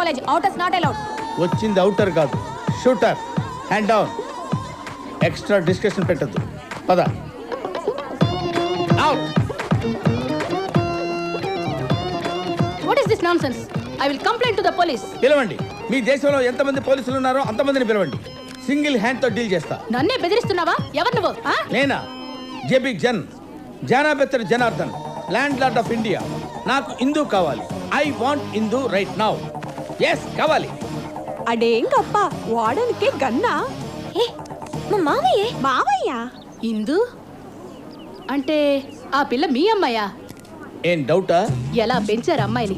College outers not allowed. వచ్చింది outer కాదు, shooter. Hand down. Extra discussion పెట్టద్దు. పద. Out. What is this nonsense? I will complaint to the police. పిలవండి. మీ దేశంలో ఎంతమంది పోలీసులు ఉన్నారో అంతమందిని పిలవండి. సింగిల్ హ్యాండ్ తో డీల్ చేస్తా. నన్నే బెదిరిస్తున్నావా? ఎవరు నువ్వు? నేనా? జేబీ జన్, జానాబెత్తర్ Janardhan, land lord of India. నాకు ఇందు కావాలి. I want Indu right now. Yes కావాలి. అడేంగప్ప వాడనికి గన్నా? మా మామయ్యే. మావయ్య ఇందు అంటే ఆ పిల్ల మీ అమ్మాయా? ఏం డౌటా? ఎలా పెంచారు అమ్మాయిని?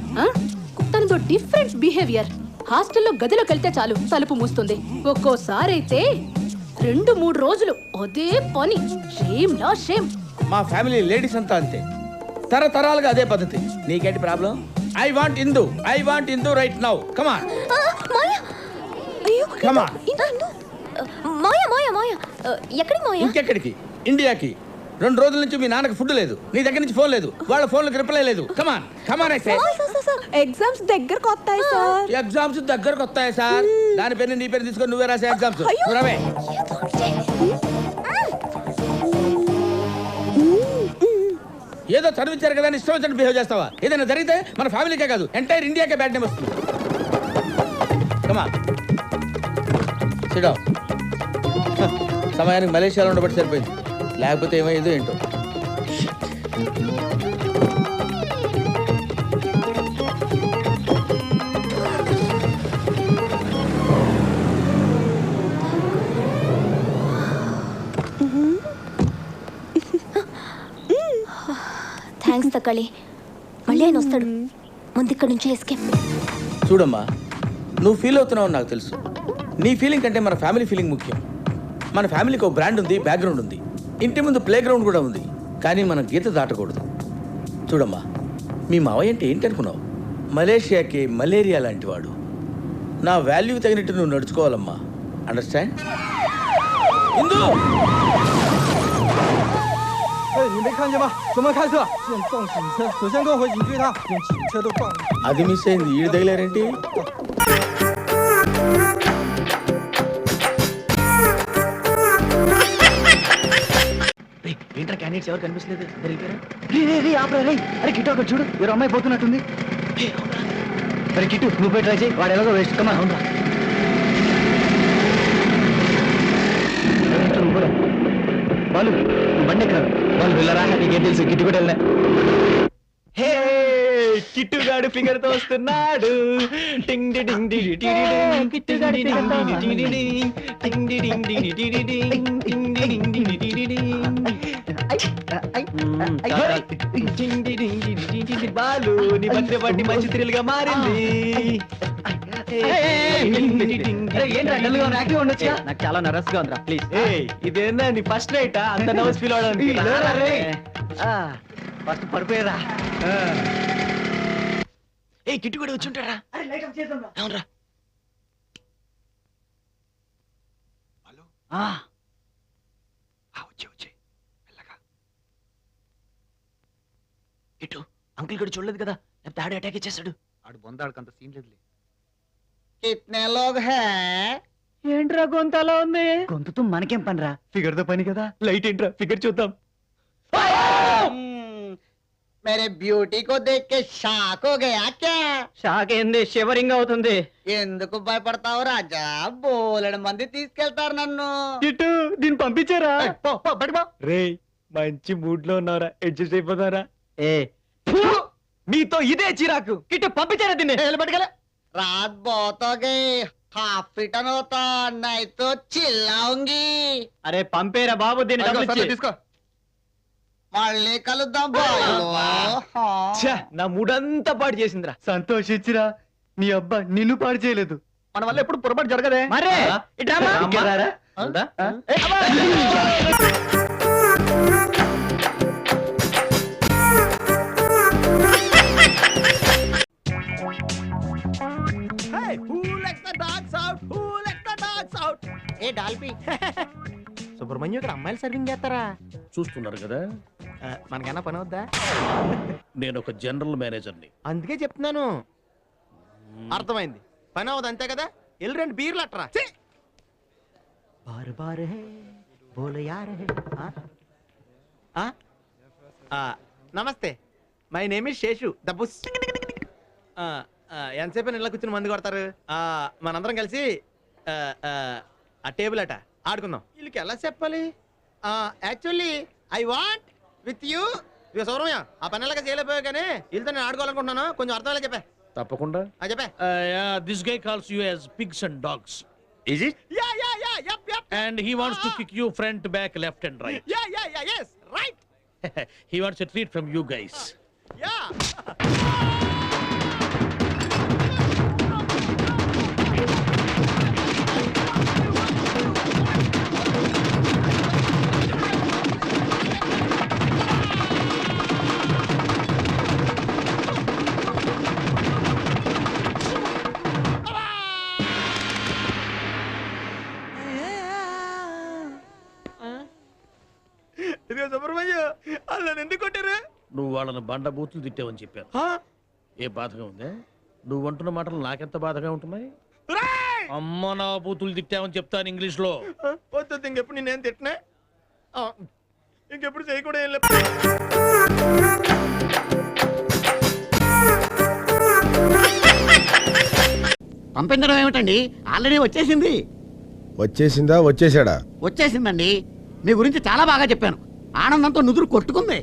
తనతో డిఫరెంట్ బిహేవియర్. హాస్టల్లో గదిలోకి వెళ్తే చాలు తలుపు మూస్తుంది. ఒక్కోసారి అయితే 2-3 రోజులు అదే పని. షేమ్ లా షేమ్. మా ఫ్యామిలీ లేడీస్ అంతా అంతే, తరతరాలుగా అదే పద్ధతి. నీకేంటి problem? I want Indu. I want Indu right now. Come on. అయ్యో కమ్ ఆన్. మాయా మాయా మాయా ఎక్కడికి మాయా? ఇంకెక్కడికి? ఇండియాకి. 2 రోజుల నుంచి మీ నాన్నకి ఫుడ్ లేదు, నీ దగ్గర నుంచి ఫోన్ లేదు, వాళ్ళ ఫోన్లకు రిప్లై లేదు. కమాన్ కమాన్. అయితే ఎగ్జామ్స్ దగ్గరకు వస్తాయి సార్. ఎగ్జామ్స్ దగ్గరకు వస్తాయి సార్. దాని పేరు నీ పేరు తీసుకొని నువ్వే రాసే ఎగ్జామ్స్. రవే ఏదో చదివించారు కదా ఇష్టం వచ్చినట్టు బిహేవ్ చేస్తావా? ఏదైనా జరిగితే మన ఫ్యామిలీకే కాదు ఎంటైర్ ఇండియాకే బ్యాడ్ నేమ్ వస్తుంది. Come on sit down. సమయానికి మలేషియాలో ఉండబట్టి సరిపోయింది, లేకపోతే ఏమైందో ఏంటో. థ్యాంక్స్ తక్కళి. మళ్ళీ ఆయన వస్తాడు. ముందు ఇక్కడ నుంచి ఎస్కేప్. చూడమ్మా, నువ్వు ఫీల్ అవుతున్నావు నాకు తెలుసు. నీ ఫీలింగ్ కంటే మన ఫ్యామిలీ ఫీలింగ్ ముఖ్యం. మన ఫ్యామిలీకి ఒక బ్రాండ్ ఉంది, బ్యాక్గ్రౌండ్ ఉంది, ఇంటి ముందు ప్లే గ్రౌండ్ కూడా ఉంది. కానీ మన గీత దాటకూడదు. చూడమ్మా, మీ మావయ్య అంటే ఏంటి అనుకున్నావు? మలేషియాకి మలేరియా లాంటి వాడు. నా వాల్యూ తగినట్టు నువ్వు నడుచుకోవాలమ్మా. అండర్స్టాండ్? ఇందు 你没看见吗？怎么开车？现撞警车，首先跟我回警局他，连警车都撞了。 అది మిస్ అయింది. ఈడు తగిలారేంటి? ఏంట్రా క్యాండిడేట్స్ ఎవరు కనిపించలేదు? అరే కిట్టు అక్కడ చూడు, ఎవరు అమ్మాయి పోతున్నట్టుంది. అరే కిట్టు నువ్వు పోయి ట్రై చేయి, వాడు ఎలాగో వేస్ట్. కమా అవునరా వాళ్ళు బండి ఎక్కడ వాళ్ళు వెళ్ళరా? నీకేం తెలుసు? కిట్టు కూడా వెళ్ళా. హే కిట్టుగాడు ఫిగర్ తో వస్తున్నాడు. టింగ్ డి డింగ్ డి డి డి డింగ్. కిట్టుగాడు ఫిగర్ తో టింగ్ డి డింగ్. టింగ్ డి డింగ్ డి డి డి డింగ్. టింగ్ డి డింగ్ డి డి డి డింగ్. టింగ్ డి డింగ్ డి డి డి డి. బాలు నీ బర్త్డే పార్టీ మంచి థ్రిల్ గా మారింది. నాకు చాలా నర్వస్ గా ఉందిరా. ప్లీజ్ ఇదేనా నీ ఫస్ట్ నైటా? అంత నర్వస్ ఫీల్ అవడానికి ఫస్ట్ పడిపోయేదా? ఏ కిట్టు కూడా వచ్చి ఉంటారా? అవునరా. వచ్చి వెళ్ళగా కిట్టు అంకుల్ కూడా చూడలేదు కదా, లేకపోతే ఆడే అటాక్ ఇచ్చేసాడు. ఆడు బొందాడికి అంత సీన్ లేదులే. कितने लोग हैं? ఏంట్రా గొంతు అలా ఉంది? గొంతుతో మనకేం పనిరా, ఫిగర్ తో పని కదా. లైట్ ఏంట్రా, ఫిగర్ చూద్దాం. मेरे ब्यूटी को देख के షాక్ हो गया क्या? షాక్ ఏంది, షివరింగ్ అవుతుంది. ఎందుకు భయపడతావు రాజా? బోలెడు మంది తీసుకెళ్తారు నన్ను. కిట్టు దీన్ని పంపించారా? రే మంచి మూడ్ లో ఉన్నారా, అడ్జస్ట్ అయిపోతారా? ఏ మీతో ఇదే చిరాకు. కిట్టు పంపించారా దీన్ని? रात बहुत हो गई, हाफ फिटन होता नहीं तो चिल्लाऊंगी. అరే పంపేరా బాబు, దీన్ని డబ్బులు ఇచ్చి. మళ్ళీ కలుద్దాం బాయ్. నా మూడంతా పాడు చేసిందిరా. సంతోషించిరా, నీ అబ్బా నిన్ను పాడు చేయలేదు. మన వల్ల ఎప్పుడు పొరపాటు జరగదే. మరే ఏ డాల్పి సుబ్రహ్మణ్యం ఇక్కడ అమ్మాయిలు సర్వింగ్ చేస్తారా? చూస్తున్నారు కదా, మనకన్నా పని అవుద్దా? నేను ఒక జనరల్ మేనేజర్ని. అందుకే చెప్తున్నాను. అర్థమైంది. పని అవదు అంతే కదా. వెళ్ళి 2 బీర్లు అట్టరా. బారు బారు హే బోలో యార్ హే. నమస్తే, my name is Seshu the boss. ఎంతసేపు ఇళ్ళ కూర్చుని మందు కొడతారు? మనందరం కలిసి ఆ టేబుల్ అట ఆడుకుందాం. వీళ్ళకి ఎలా చెప్పాలి? Actually I want with you. ఇక సౌరమ్య, ఆ పని ఎలాగ చేయలేకపోయా కానీ వీళ్ళతో నేను ఆడుకోవాలనుకుంటున్నాను. కొంచెం అర్థమయ్యేలా చెప్పా. తప్పకుండా. చెప్పా. This guy calls you as pigs and dogs. Is it? Yeah. Yep. And he wants to kick you front, back, left and right. Yeah. Yes, right. He wants a treat from you guys. Yeah. ఇదిగో సుబ్రహ్మణ్య, వాళ్ళు ఎందుకు కొట్టారు? నువ్వు వాళ్ళని బండ బూతులు తిట్టావని చెప్పాను. ఏ బాధగా ఉందే? నువ్వు అంటున్న మాటలు నాకెంత బాధగా ఉంటున్నాయి? అమ్మ నా బూతులు తిట్టావని చెప్తాను ఇంగ్లీష్ లో. వద్దు, ఇంకెప్పుడు నేనేం తిట్టినా, ఇంకెప్పుడు చేయకూడదు. ఏం లేదు. పంపించడం ఏమిటండి, ఆల్రెడీ వచ్చేసింది. వచ్చేసిందా వచ్చేసాడా? వచ్చేసిందండి. మీ గురించి చాలా బాగా చెప్పాను. ఆనందంతో నుదురు కొట్టుకుంది.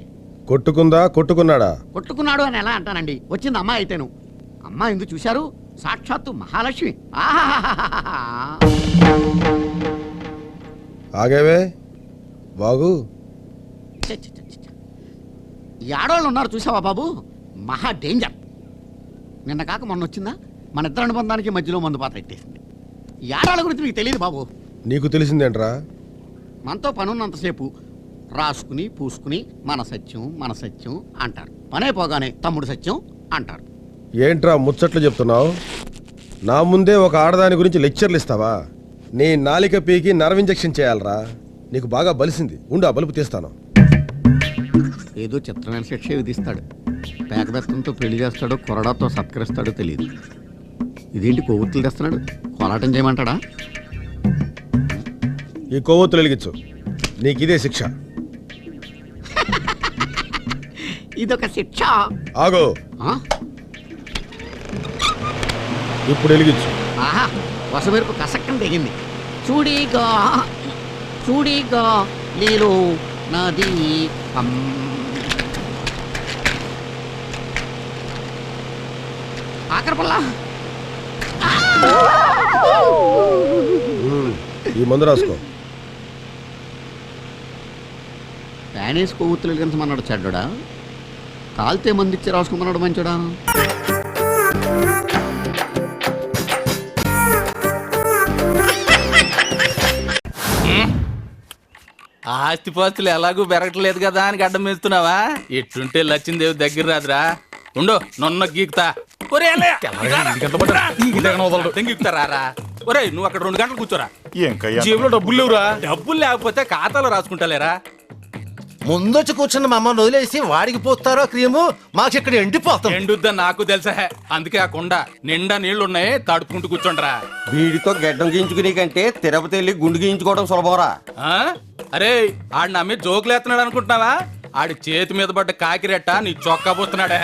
కొట్టుకుందా కొట్టుకున్నాడా? కొట్టుకున్నాడు అని ఎలా అంటానండి, వచ్చింది అమ్మాయి అయితేను. అమ్మాయి ఎందుకు చూశారు? సాక్షాత్తు మహాలక్ష్మి. ఆహాహాహాహా. ఆగేవే బాగు. ఛ, ఛ, ఛ, ఛ. ఈ ఆడవాళ్ళు ఉన్నారు చూసావా బాబు, మహా డేంజర్. నిన్న కాక మొన్న వచ్చిందా, మన ఇద్దరు అనుబంధానికి మధ్యలో మందు పాత్ర ఎట్టేసింది. ఈ ఆడవాళ్ళ గురించి మీకు తెలియదు బాబు. నీకు తెలిసిందేంట్రా? మనతో పనున్నంతసేపు రాసుకుని పూసుకుని మన సత్యం అంటారు. పనే పోగానే తమ్ముడు సత్యం అంటారు. ఏంట్రా ముచ్చట్లు చెప్తున్నావు? నా ముందే ఒక ఆడదాని గురించి లెక్చర్లు ఇస్తావా? నీ నాలిక పీకి నర్వ్ ఇంజెక్షన్ చేయాలరా. నీకు బాగా బలిసింది. ఉండు, ఆ బలుపు తీస్తాను. ఏదో చిత్రమైన శిక్ష విధిస్తాడు. పేకబెత్తంతో పెళ్లి చేస్తాడో కొరడాతో సత్కరిస్తాడో తెలియదు. ఇదేంటి కొవ్వొత్తులు తెస్తున్నాడు? కోలాటం చేయమంటాడా? ఈ కొవ్వొత్తులు వెలిగించు. నీకు ఇదే శిక్ష. ఇదొక శిక్ష. ఆగో, ఆ? ఇప్పుడు వెలిగించు. ఆహా, వసమెరుపు కసక్కని తెగింది. చూడిగా నీలో నది ఆకరపల్లా. ఈ మందు రాసుకో. ఫ్యాన్ వేసి కొవ్వొత్తులు వెలిగించమన్నాడు చెడ్డా, కాల్తే మందిచ్చి రాసుకోమన్నాడు మంచోడా. ఆస్తిపాస్తులు ఎలాగూ పెరగట్లేదు కదా అని గడ్డం వేస్తున్నావా? ఎట్టుంటే లచ్చిందేవి దగ్గర రాదురా. ఉండు, నొన్న గీకుతా. గీకుతారా? ఒరే, నువ్వు అక్కడ 2 గంటలు కూర్చోరా. జేబులో డబ్బులు లేవురా. డబ్బులు లేకపోతే ఖాతాలో రాసుకుంటాలేరా. ముందొచ్చి కూర్చున్న మా అమ్మని వదిలేసి వాడికి పోస్తారో క్రీము, మాకు ఇక్కడ ఎండిపోతాం. ఎండుద్దని నాకు తెలుసా, అందుకే ఆ కొండ నిండా నీళ్లున్నాయి, తడుపుకుంటూ కూర్చోండ్రా. వీడితో గడ్డం గీయించుకునే కంటే తిరుపతి వెళ్ళి గుండు గీయించుకోవడం సులభరా. అరే, ఆడు నా మీద జోకులేస్తున్నాడు అనుకుంటున్నావా? ఆడి చేతి మీద పడ్డ కాకిరెట్ట నీ చొక్కా పోస్తున్నాడే.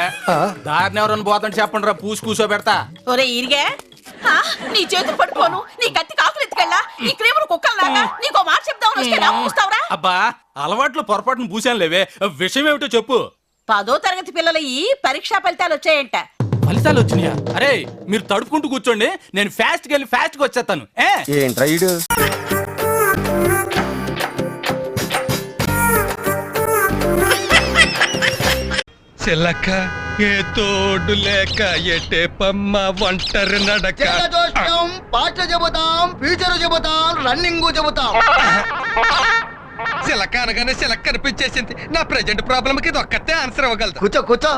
దారిని ఎవరన్నా పోతాడు చెప్పండి రా, పూసి కూసో పెడతా. ఒరే ఈరిగే, నీ చేతులు పట్టుకోను, నీ కత్తి కాకులు ఎత్తుకెళ్ళా, నీ క్రీములు కుక్కల్లాగా నీకో మాట చెప్తావు వస్తే నా పూస్తావురా. అబ్బా, అలవాట్లు పొరపాటును పూసాను లేవే. విషయం ఏమిటో చెప్పు. 10వ తరగతి పిల్లల ఈ పరీక్షా ఫలితాలు వచ్చాయంట. ఫలితాలు వచ్చినాయా? అరే, మీరు తడుపుకుంటూ కూర్చోండి, నేను ఫాస్ట్ గా వెళ్ళి ఫాస్ట్ గా వచ్చేస్తాను. ఏంట్రా ఈడు? చెల్లక్క ఏ తోడు లేక ఎటే పమ్మ ఒంటరి నడక. పాటలు చెబుతాం, ఫ్యూచర్ చెబుతాం, రన్నింగ్ చెబుతాం. చిలక అనగానే చిలక కనిపించేసింది. నా ప్రెజెంట్ ప్రాబ్లం కి ఇది ఒక్కతే ఆన్సర్ ఇవ్వగలదు. కూర్చో.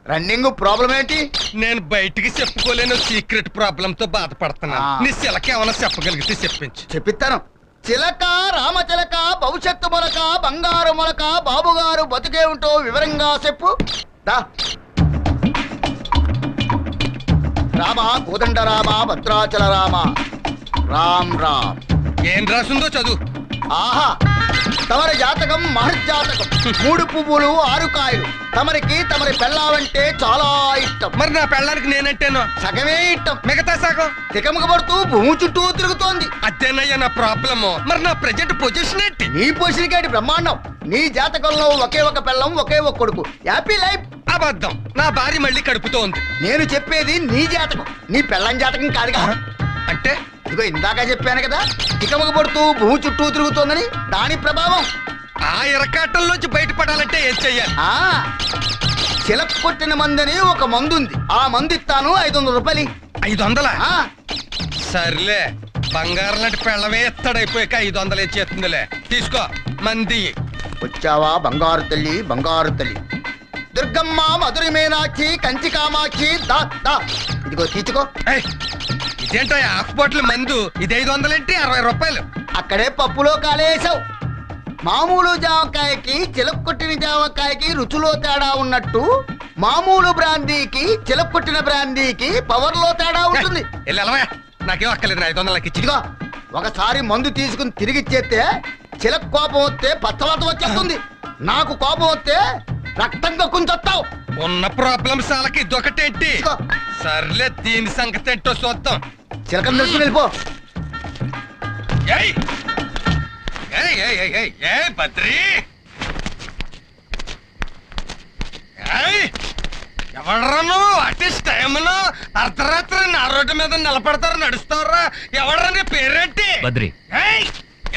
రన్నింగ్ ప్రాబ్లం ఏంటి? నేను బయటికి చెప్పుకోలేను సీక్రెట్ ప్రాబ్లం తో బాధపడుతున్నాను. నీ చిలక ఏమైనా చెప్పగలిగితే చెప్పించు. చెప్పిస్తాను. చిలక, రామచిలక, భవిష్యత్తు మొలక, బంగారు మొలక, బాబుగారు బతికే ఉంటో వివరంగా చెప్పు. రామ కోదండ రామ భద్రాచల రామ రామ్ రామ్. ఏం రాసిందో చదువు. ఆహా, తమరి జాతకం మహర్జాతకం. 3 పువ్వులు 6 కాయలు. తమరి పెళ్ళావంటే చాలా ఇష్టం. మరి నా పెళ్ళానికి నేనంటేనో సగమే ఇష్టం. మిగతా సగం తికమక పడుతూ భూమి చుట్టూ తిరుగుతోంది. అదేనయ్యా నా ప్రాబ్లము. మరి నా ప్రెజెంట్ పొజిషన్ ఏంటి? నీ పొసిరికేటి బ్రహ్మాండం. నీ జాతకంలో ఒకే ఒక పెళ్ళం, ఒకే ఒక కొడుకు. Happy life. అబద్ధం. నా భార్య మళ్ళీ కడుపుతో ఉంది. నేను చెప్పేది నీ జాతకం, నీ పెళ్ళం జాతకం కాదుగా. అంటే ఇదిగో ఇందాక చెప్పాను కదా, తికమక పడుతూ భూమి చుట్టూ తిరుగుతోందని. దాని ప్రభావం. ఆ ఇరకాటంలోంచి బయటపడాలంటే ఏం చెయ్యాలి? చిలక కొట్టిన మందని ఒక మందు ఉంది. ఆ మందు ఇస్తాను, 500 రూపాయలు. 500? సర్లే, బంగారం లాంటి పెళ్ళమే ఎత్తడైపోయాక 500 ఇచ్చేస్తుందిలే. తీసుకో మంది. వచ్చావా బంగారు తల్లి, బంగారు తల్లి. దుర్గమ్మ, మధురి మీనాక్షి, కంచి కామాక్షి. దా దా, ఇదిగో తీసుకో. ఇదేంటో హాఫ్ బాటిల్ మందు. ఇది 500 ఏంటి? 60 రూపాయలు. అక్కడే పప్పులో కాలేసావు. మామూలు జామకాయకి చిలక కొట్టిన జామకాయకి రుచిలో తేడా ఉన్నట్టు, మామూలు బ్రాందీకి చిలక కొట్టిన బ్రాందీకి పవర్ లో తేడా ఉంటుంది. నాకేం అక్కర్లేదు. 500 నాకు ఇచ్చి. ఇదిగో, ఒకసారి మందు తీసుకుని తిరిగి ఇచ్చేస్తే చిలక కోపం వస్తే పచ్చవాతం వచ్చేస్తుంది. నాకు కోపం వస్తే రక్తం కక్కుని చస్తావు. ఉన్న ప్రాబ్లమ్స్ వాళ్ళకి ఇదొకటేంటి? సర్లే, దీని సంగతి ఏంటో చూద్దాం. చిలకం తెలుసుకుని వెళ్ళిపో. బద్రి, ఎవడరా నువ్వు? అట్లీస్ట్ టైంలో అర్ధరాత్రి నా రోడ్డు మీద నిలబడతారు, నడుస్తారా? ఎవడరా నీ పేరేంటి? బద్రి.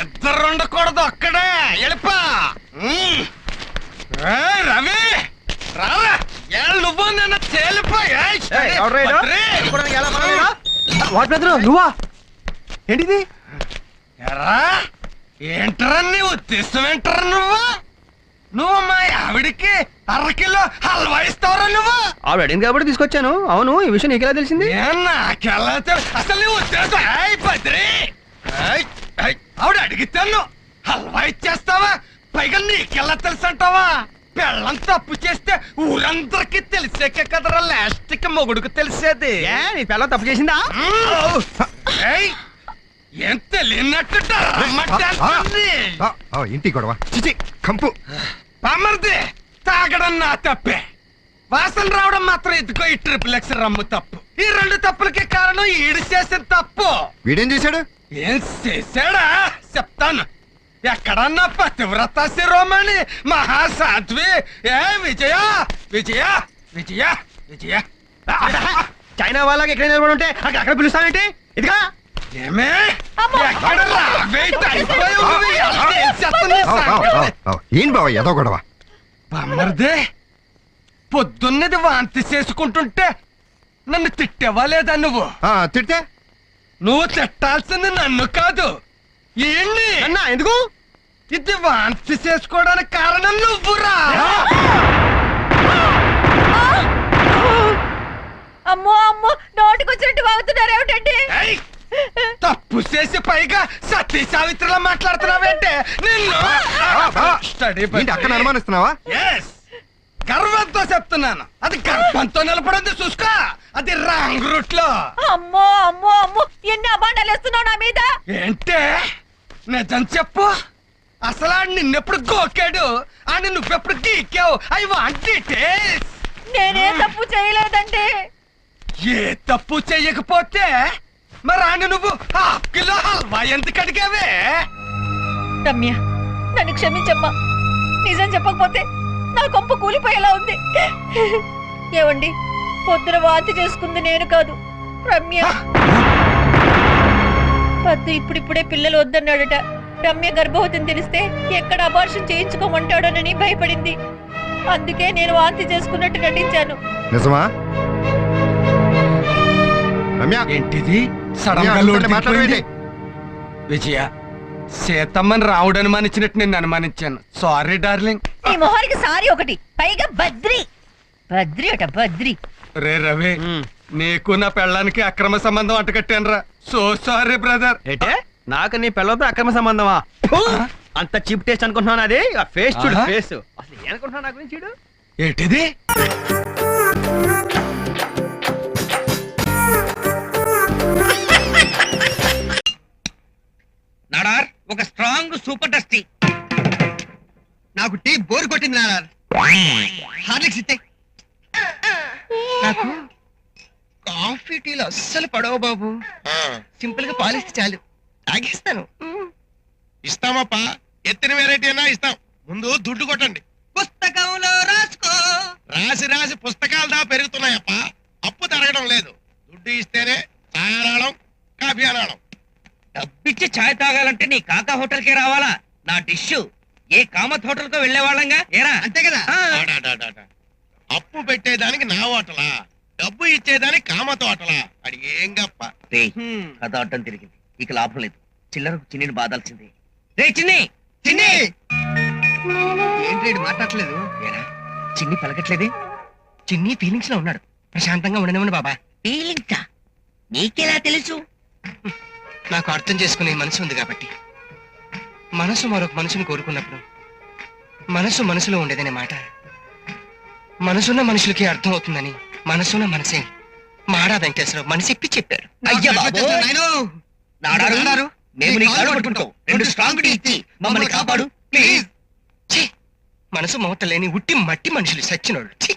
ఇద్దరు ఉండకూడదు, అక్కడే వెళ్ళిపా. రవి రావా, నువ్వు నన్ను తేలిపోయా. నువ్వా? ఏంటిది? ఏంటరా నీ ఉద్దేశం? ఏంటరా నువ్వు మా ఆవిడికి 1/2 కిలో హల్వా ఇస్తావరా నువ్వు? ఆవిడ అడిగింది కాబట్టి తీసుకొచ్చాను. అవును, ఈ విషయం నీకెలా తెలిసింది? నాకెలా అసలు నీ ఉద్దేశం? బద్రి, ఆవిడ అడిగితే హల్వా ఇచ్చేస్తావా? పైగా నీకెలా తెలుసు అంటావా? పెళ్ళం తప్పు చేస్తే ఊరందరికి తెలిసాక కదరా లాస్ట్ కి మొగుడుకు తెలిసేది. నీ పిల్ల తప్పు చేసిందా? ఏం తెలియనట్టు ఇంటి గొడవ చిచి కంపు. పామర్ది, తాగడం నా తప్పే, వాసన రావడం మాత్రం ఎత్తుకో. ఈ ట్రిపుల్ రమ్ము తప్పు. ఈ 2 తప్పులకి కారణం ఈడు చేసిన తప్పు. వీడేం చేశాడు? ఏం చేశాడా చెప్తాను. ఎక్కడన్నా పతివ్రత శిరోమణి మహాసాధ్వి విజయ విజయ విజయ విజయ చైనా వాళ్ళకి ఎక్కడ నిలబడి ఉంటే అక్కడ పిలుస్తానంటే ఇదిగా ఏమే ఏం బావ ఏదో గొడవ? బామ్మర్దే, పొద్దున్నది వాంతి చేసుకుంటుంటే నన్ను తిట్టేవా లేదా నువ్వు? తిట్టే నువ్వు తిట్టాల్సింది నన్ను కాదు, ఏంటి? అన్నా ఎందుకు? ఇది వాంతి చేసుకోవడానికి కారణం నువ్వురా. అమ్మో అమ్మో, నోటికొచ్చినట్టు వాగుతున్నారు ఏమిటండి? తప్పు చేసి పైగా సతీ సావిత్రిలా మాట్లాడుతున్నావేంటే? నిన్ను అక్కడ అనుమానిస్తున్నావా? గర్వంతో చెప్తున్నాను. అది గర్భంతో నిలబడింది చూసుకో. అది రాంగ్ రూట్ లో. అమ్మో అమ్మో అమ్మో, ఎన్ని అబాండాలు వేస్తున్నావు నా మీద? ఏంటే నిజం చెప్పు. అసలు ఆడు నిన్నెప్పుడు గోకాడు, అని నువ్వెప్పుడు గీకావు? I want details. నేనే తప్పు చేయలేదండి. ఏ తప్పు చెయ్యకపోతే మరి ఆయన నువ్వు 1/2 కిలో హల్వా ఎందుకు అడిగావే? రమ్య, నన్ను క్షమించమ్మా. నిజం చెప్పకపోతే నా కొంప కూలిపోయేలా ఉంది. ఏవండి, పొద్దున వాంతి చేసుకుంది నేను కాదు, రమ్య. పద్దు ఇప్పుడిప్పుడే పిల్లలు వద్దన్నాడట. రమ్య గర్భవతిని తెలిస్తే ఎక్కడ అబార్షన్ చేయించుకోమంటాడోనని భయపడింది. అందుకే నేను వాంతి చేసుకున్నట్టు నటించాను. నిజమా? ఏంటిది సడన్ గా మాట్లాడేది? విజయ, సీతమ్మని రావుడు అనుమానించినట్టు నిన్ను అనుమానించాను. Sorry darling. నీ మొహానికి సారీ ఒకటి, పైగా బద్రి. బద్రి అట బద్రి. రే రవి, నీకు నా పెళ్ళానికి అక్రమ సంబంధం అంటకట్టానురా. So sorry brother. ఏంటే నాకు నీ పిల్లలతో అక్రమ సంబంధమా? అంత చీప్ టేస్ట్ అనుకుంటున్నాను. అది ఆ ఫేస్ చూడు, ఫేస్ అసలు ఏమనుకుంటున్నావు నా గురించి? చూడు ఏంటిది? హార్లిక్స్ ఇస్తే నాకు కాఫీ టీలు అస్సలు పడవు బాబు. సింపుల్ గా పాలిస్తే చాలు, తాగేస్తాను. ఇస్తామప్పా, ఎత్తిన వెరైటీ అయినా ఇస్తాం. ముందు దుడ్డు కొట్టండి. పుస్తకంలో రాసుకో. రాసి రాసి పుస్తకాలు దా పెరుగుతున్నాయప్ప, అప్పు తరగడం లేదు. దుడ్డు ఇస్తేనే ఛాయ్ అనాడం, కాఫీ అనాడం. డబ్బిచ్చి ఛాయ్ తాగాలంటే నీ కాకా హోటల్ కే రావాలా? నా డిష్ ఏ కామత్ హోటల్ కో వెళ్లే వాళ్ళంగా ఏరా? అంతే కదా. అప్పు పెట్టేదానికి నా హోటలా, డబ్బు ఇచ్చేదానికి కామత్ హోటలా? అది ఏం గప్ప. కథ అడ్డం తిరిగింది, ఇక లాభం లేదు. చిల్లరకు చిన్ని బాధాల్సిందే. రే చిన్ని, చిన్ని ఏంటి మాట్లాడలేదు? ఏరా చిన్ని పలకట్లేదే? చిన్ని ఫీలింగ్స్ లో ఉన్నాడు. ప్రశాంతంగా ఉండనివ్వండి బాబా. ఫీలింగ్సా? నీకెలా తెలుసు? నాకు అర్థం చేసుకునే మనసు ఉంది కాబట్టి. మనసు మరొక మనసుని కోరుకున్నప్పుడు మనసు మనసులో ఉండేదనే మాట మనసున్న మనుషులకి అర్థం అవుతుందని మనసున్న మనసే మాడా వెంకటేశ్వరరావు మనసు ఇప్పి చెప్పారు. అయ్యా నాడారు, మేము నీ కాళ్ళు పట్టుకుంటాం. 2 స్ట్రాంగ్ టీ ఇచ్చి మమ్మల్ని కాపాడు ప్లీజ్. ఛీ! మనసు మమత లేని ఉట్టి మట్టి మనుషులు సచ్చినోళ్ళు. ఛీ!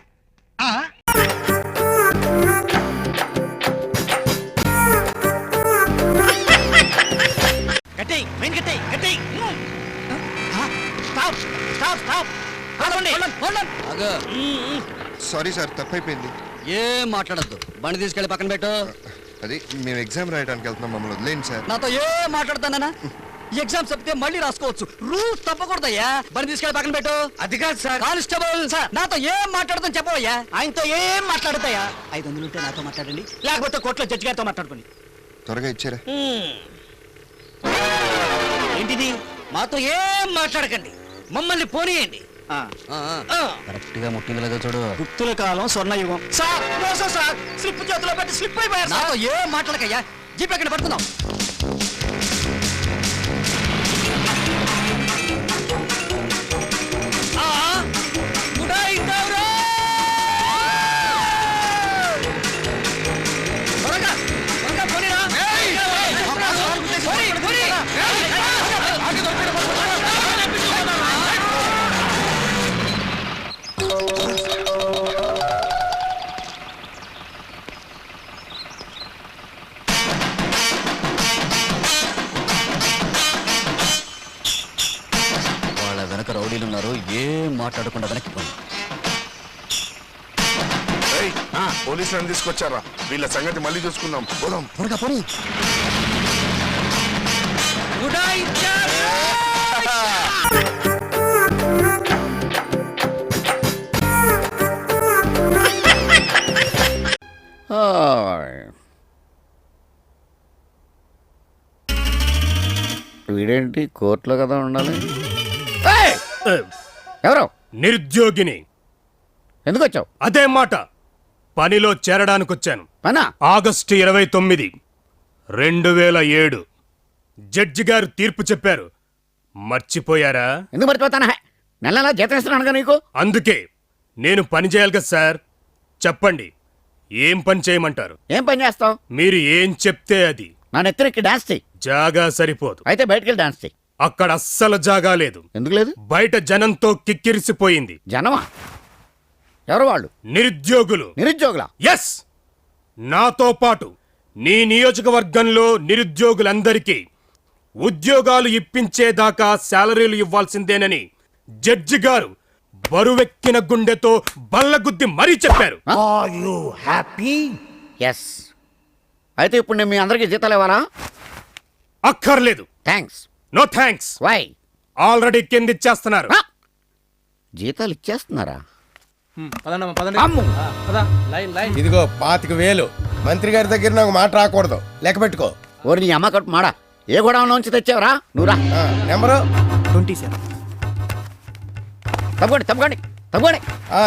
సారీ సార్, తప్పైపోయింది. ఏం మాట్లాడద్దు, బండి తీసుకెళ్లి పక్కన పెట్టు. అది మేము ఎగ్జామ్ రాయడానికి వెళ్తున్నాం, మమ్మల్ని వదిలేండి సార్. నాతో ఏం మాట్లాడతానా? ఎగ్జామ్ చెప్తే మళ్ళీ రాసుకోవచ్చు, రూల్స్ తప్పకూడదయ్యా. బండి తీసుకెళ్లి పక్కన పెట్టు. అది కాదు సార్. కానిస్టేబుల్ సార్, నాతో ఏం మాట్లాడతాను చెప్పవయ్యా. ఆయనతో ఏం మాట్లాడతాయా? 500 ఉంటే నాతో మాట్లాడండి, లేకపోతే కోర్టులో జడ్జి గారితో మాట్లాడుకోండి. త్వరగా ఇచ్చారా? ఏంటిది? మాతో ఏం మాట్లాడకండి, మమ్మల్ని పోనీయండి. కరెక్ట్ గా ముట్టిందో చూడు. గుర్తుల కాలం స్వర్ణయుగం. సార్ మోసం సార్, స్లిప్ చేతిలో పెట్టి స్లిప్ అయిపోయారు. నాతో ఏం మాట్లాడకయ్యా, జీప్ ఎక్కడ పడుతున్నాం. వాళ్ళ వెనక రౌడీలు ఉన్నారు, ఏం మాట్లాడకుండా వెనక్కి పోయి. పోలీసులను తీసుకొచ్చారా? వీళ్ళ సంగతి మళ్ళీ చూసుకుందాం. పోదాం త్వరగా పోనీ. వీడేంటి కోర్టులో కదా ఉండాలి? ఎవరు? నిరుద్యోగిని. ఎందుకు వచ్చావు? అదే మాట, పనిలో చేరడానికి వచ్చాను. పనా? ఆగస్టు 29, 2007 జడ్జి గారు తీర్పు చెప్పారు. మర్చిపోయారా? ఎందుకు మర్చిపోతానా? నెల నెలా జీతం ఇస్తున్నానుగా నీకు. అందుకే నేను పని చేయాలి కదా సార్. చెప్పండి, ఏం పని చేయమంటారు? ఏం పని చేస్తావు? మీరు ఏం చెప్తే అది. నా నెత్తిరెక్కి డాన్స్ చెయ్యి. జాగా సరిపోదు. అయితే బయటకెళ్ళి డాన్స్ చెయ్యి. అక్కడ అస్సలు జాగా లేదు. ఎందుకు లేదు? బయట జనంతో కిక్కిరిసిపోయింది. జనమా? ఎవరు వాళ్ళు? నిరుద్యోగులు. నిరుద్యోగులా? ఎస్, నాతో పాటు నీ నియోజకవర్గంలో నిరుద్యోగులందరికీ ఉద్యోగాలు ఇప్పించేదాకా శాలరీలు ఇవ్వాల్సిందేనని జడ్జి గారు బరువెక్కిన గుండెతో బల్లగుద్ది మరీ చెప్పారు. ఎస్. అయితే ఇప్పుడు నేను మీ అందరికీ జీతాలు ఇవ్వాలా? అక్కర్లేదు. Thanks. No thanks. Why? Already కింద ఇచ్చేస్తున్నారు. జీతాలు ఇచ్చేస్తున్నారా? ఇదిగో 25,000. మంత్రి గారి దగ్గర నాకు మాట రాకూడదు, లెక్క పెట్టుకో. ఓరి నీ అమ్మ కట్టు మాడా, ఏ గోడౌన్ నుంచి తెచ్చావురా నువ్వురా? నెంబరు 27. తప్పండి తప్పండి తప్పండి.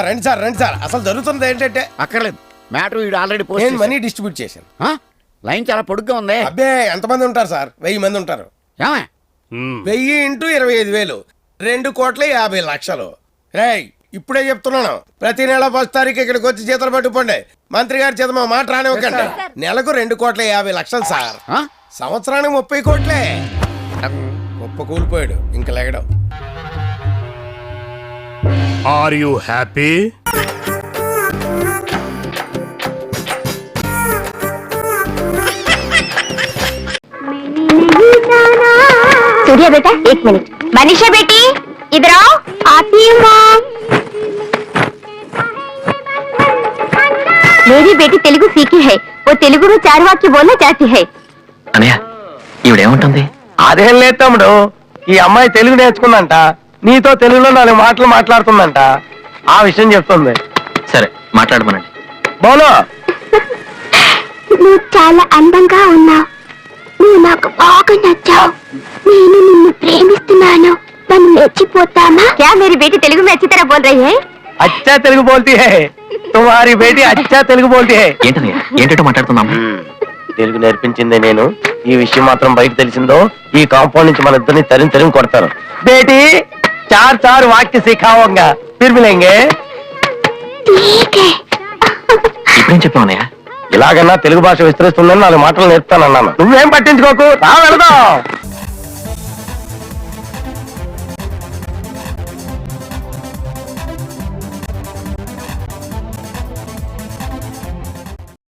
రండి సార్. అసలు జరుగుతుంది ఏంటంటే అక్కర్లేదు, మ్యాటర్ వీడు ఆల్రెడీ నేను పోస్ట్ మనీ డిస్ట్రిబ్యూట్ చేశాను. లైన్ చాలా పొడుగ్గా ఉంది. అబ్బే ఎంతమంది ఉంటారు సార్? 1000 మంది ఉంటారు. 1000 ఇంటూ 25,000 2,50,00,000. రేయ్, ఇప్పుడే చెప్తున్నాను, ప్రతి నెల 1వ తారీఖు ఇక్కడికి వచ్చి జీతాలు పట్టుకోండి. మంత్రి గారి చేత మా మాట రానివ్వకండి. నెలకు 2,50,00,000 సార్. సంవత్సరానికి 30 కోట్లే. గొప్ప కూలిపోయాడు, ఇంకా లెగడం. Are you happy? सूर्या बेटा 1 मिनट। मनीषा बेटी इधर आओ। आती हूँ माँ। मेरी बेटी तेलुगु सीखी है, वो तेलुगु में 4 वाक्य बोलना चाहती है। అనయ్య ఈవిడేమంటుంది? అదేం లేదు తమ్ముడు, ఈ అమ్మాయి తెలుగు నేర్చుకుందంట, నీతో తెలుగులో 4 మాటలు మాట్లాడుతుందంట, ఆ విషయం చెప్తుంది. సరే మాట్లాడమనండి. బోలో. నువ్వు చాలా అందంగా ఉన్నావు, నువ్వు నాకు బాగా నచ్చావు, నేను నిన్ను ప్రేమిస్తున్నాను, మనం మెచ్చిపోతామా? क्या मेरी बेटी तेलुगु में अच्छी तरह बोल रही है? అచ్చా తెలుగు బోల్తీ హై, తుమారీ బేటీ అచ్చా తెలుగు బోల్తీ హై. ఏంటో మాట్లాడుతున్నాం. తెలుగు నేర్పించిందే నేను, ఈ విషయం మాత్రం బయట తెలిసిందో ఈ కాంపౌండ్ నుంచి మన ఇద్దరిని తరిమి కొడతారు. బేటీ 4 వాక్య సిఖావంగా ఫిర్ మిలేంగే. ఇప్పుడేం చెప్పావనయ్య? ఇలాగన్నా తెలుగు భాష విస్తరిస్తుందని 4 మాటలు నేర్పుతానన్నాను. నువ్వేం పట్టించుకోకు, రా వెళదాం.